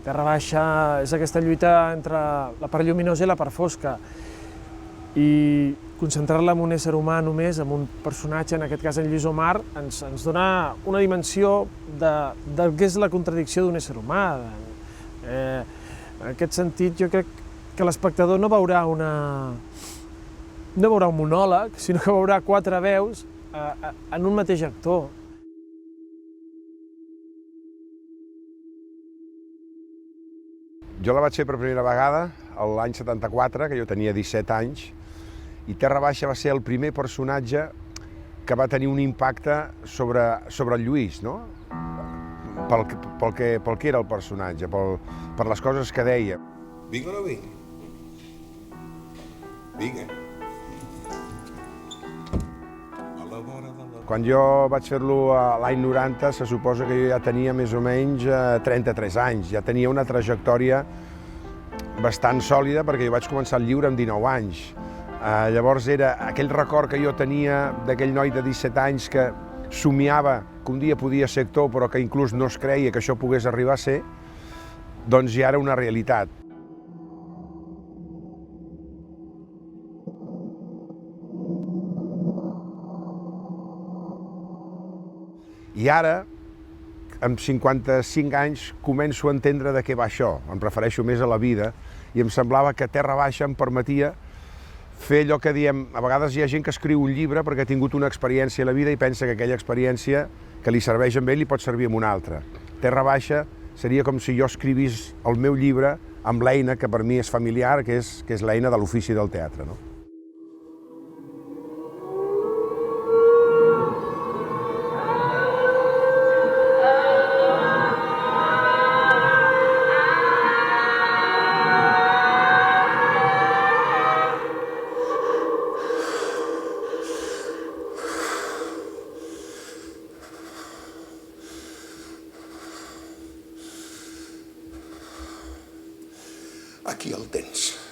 Terra Baixa és aquesta lluita entre la part lluminosa i la part fosca, i concentrar-la en un ésser humà només, en un personatge, en aquest cas en Lluís Omar, ens dona una dimensió del que és la contradicció d'un ésser humà. En aquest sentit, jo crec que l'espectador no veurà un monòleg, sinó que veurà quatre veus en un mateix actor. Jo la vaig fer per primera vegada l'any 74, que jo tenia 17 anys, i Terra Baixa va ser el primer personatge que va tenir un impacte sobre el Lluís, no? Pel que era el personatge, per les coses que deia. Vinc o no vinc? Vinc, Quan jo vaig fer-lo l'any 90, se suposa que jo ja tenia més o menys 33 anys, ja tenia una trajectòria bastant sòlida perquè jo vaig començar el llibre amb 19 anys. Llavors era aquell record que jo tenia d'aquell noi de 17 anys que somiava que un dia podia ser actor però que inclús no es creia que això pogués arribar a ser, doncs ja era una realitat. I ara, amb 55 anys, començo a entendre de què va això. Em refereixo més a la vida i em semblava que Terra Baixa em permetia fer allò que diem, a vegades hi ha gent que escriu un llibre perquè ha tingut una experiència a la vida i pensa que aquella experiència que li serveix a ell li pot servir a un altre. Terra Baixa seria com si jo escrivís el meu llibre amb l'eina que per mi és familiar, que és l'eina de l'ofici del teatre, no? Aquí el tens.